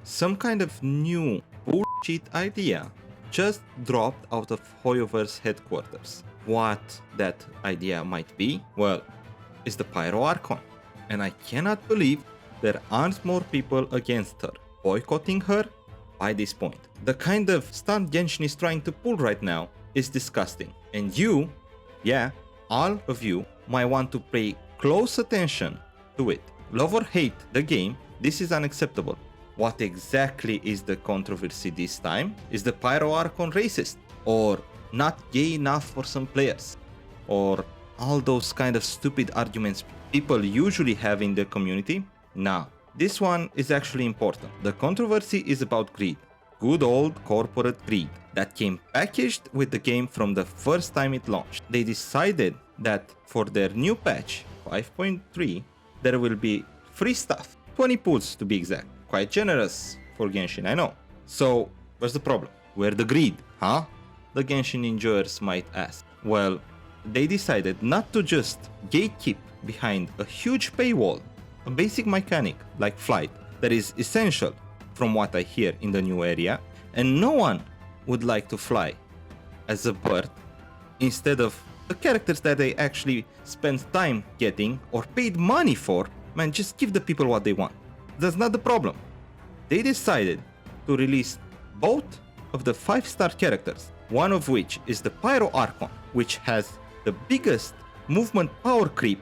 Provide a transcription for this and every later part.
some kind of new bullshit idea just dropped out of Hoyoverse headquarters. What that idea might be, well, is the Pyro Archon. And I cannot believe there aren't more people against her, boycotting her by this point. The kind of stunt Genshin is trying to pull right now is disgusting. And you, yeah, all of you might want to pay close attention to it. Love or hate the game, this is unacceptable. What exactly is the controversy this time? Is the Pyro Archon racist? Or not gay enough for some players? Or all those kind of stupid arguments people usually have in the community? Nah, this one is actually important. The controversy is about greed. Good old corporate greed that came packaged with the game from the first time it launched. They decided that for their new patch 5.3 there will be free stuff, 20 pools to be exact. Quite generous for Genshin, I know. So where's the problem? Where the greed, huh? The Genshin enjoyers might ask. Well, they decided not to just gatekeep behind a huge paywall, a basic mechanic like flight that is essential from what I hear in the new area, and no one would like to fly as a bird instead of the characters that they actually spent time getting or paid money for. Man, just give the people what they want. That's not the problem. They decided to release both of the 5-star characters, one of which is the Pyro Archon, which has the biggest movement power creep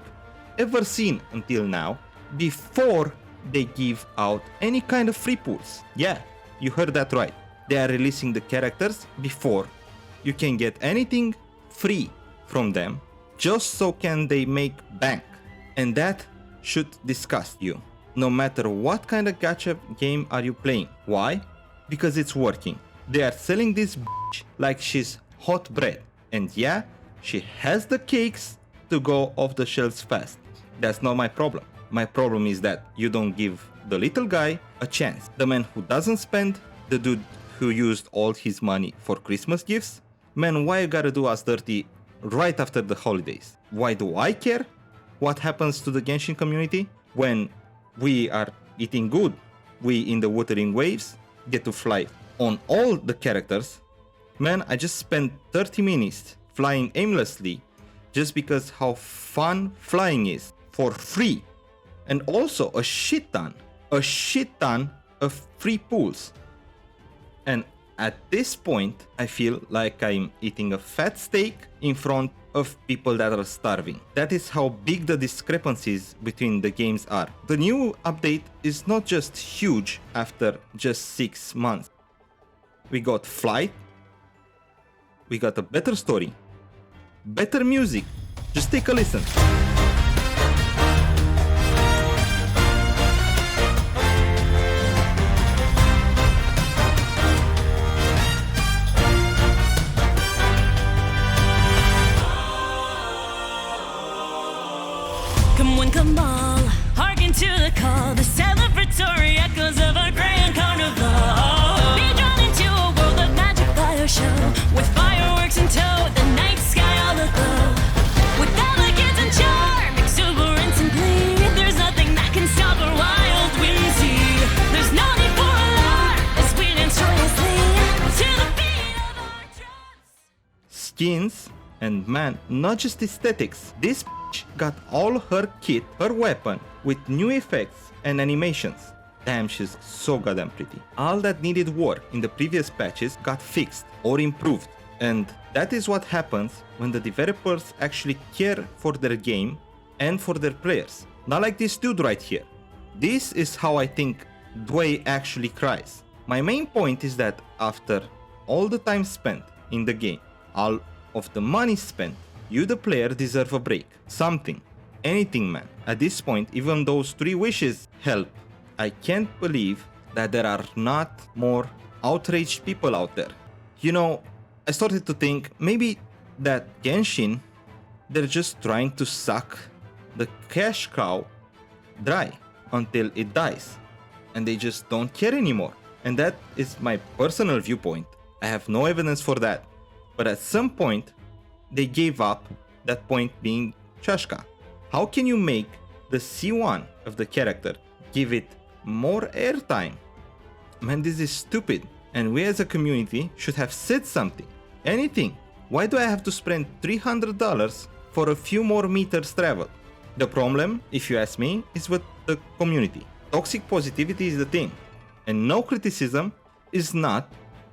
ever seen until now, before they give out any kind of free pools. Yeah, you heard that right. They are releasing the characters before you can get anything free from them, just so can they make bank. And that should disgust you, no matter what kind of gacha game are you playing. Why? Because it's working. They are selling this bitch like she's hot bread. And yeah, she has the cakes to go off the shelves fast. That's not my problem. My problem is that you don't give the little guy a chance. The man who doesn't spend, the dude who used all his money for Christmas gifts. Man, why you gotta do us dirty right after the holidays? Why do I care what happens to the Genshin community when we are eating good? We in the Wuthering waves get to fly on all the characters. Man, I just spent 30 minutes flying aimlessly just because how fun flying is for free. And also a shit ton of free pools. And at this point, I feel like I'm eating a fat steak in front of people that are starving. That is how big the discrepancies between the games are. The new update is not just huge after just 6 months. We got flight, we got a better story, better music. Just take a listen. Come one, come all, hearken to the call, the celebratory echoes of our grand carnival. Be drawn into a world of magic fire show, with fireworks in tow, the night sky all aglow. With elegance and charm, exuberance and glee, there's nothing that can stop our wild whimsy. There's no need for alarm, as we dance joyously to the beat of our drums. Skins, and man, not just aesthetics. This got all her kit, her weapon, with new effects and animations. Damn, she's so goddamn pretty. All that needed work in the previous patches got fixed or improved. And that is what happens when the developers actually care for their game and for their players. Not like this dude right here. This is how I think Dway actually cries. My main point is that after all the time spent in the game, all of the money spent, you the player deserve a break. Something. Anything, man. At this point, even those 3 wishes help. I can't believe that there are not more outraged people out there. You know, I started to think maybe that Genshin, they're just trying to suck the cash cow dry until it dies. And they just don't care anymore. And that is my personal viewpoint. I have no evidence for that. But at some point, they gave up, that point being Chashka. How can you make the C1 of the character give it more airtime? man, this is stupid. And we as a community should have said something. Anything. Why do I have to spend $300 for a few more meters traveled? The problem, if you ask me, is with the community. Toxic positivity is the thing. And no criticism is not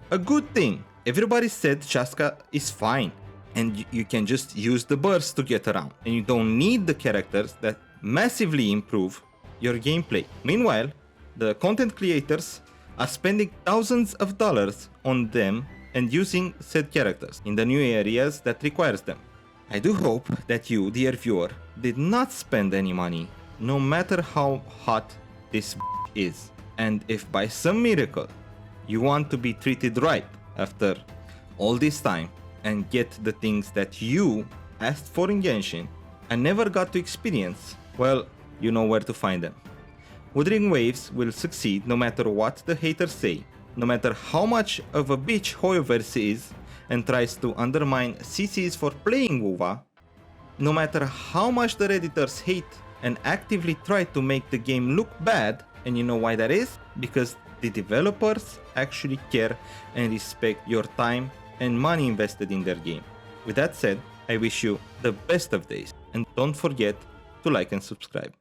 a good thing. Everybody said Chaska is fine. And you can just use the burst to get around. And you don't need the characters that massively improve your gameplay. Meanwhile, the content creators are spending thousands of dollars on them and using said characters in the new areas that requires them. I do hope that you, dear viewer, did not spend any money, no matter how hot this is. And if by some miracle you want to be treated right after all this time and get the things that you asked for in Genshin and never got to experience, well, you know where to find them. Wuthering Waves will succeed no matter what the haters say, no matter how much of a bitch Hoyoverse is and tries to undermine CCs for playing WuWa, no matter how much the redditors hate and actively try to make the game look bad. And you know why that is? Because the developers actually care and respect your time and money invested in their game. With that said, I wish you the best of days, and don't forget to like and subscribe.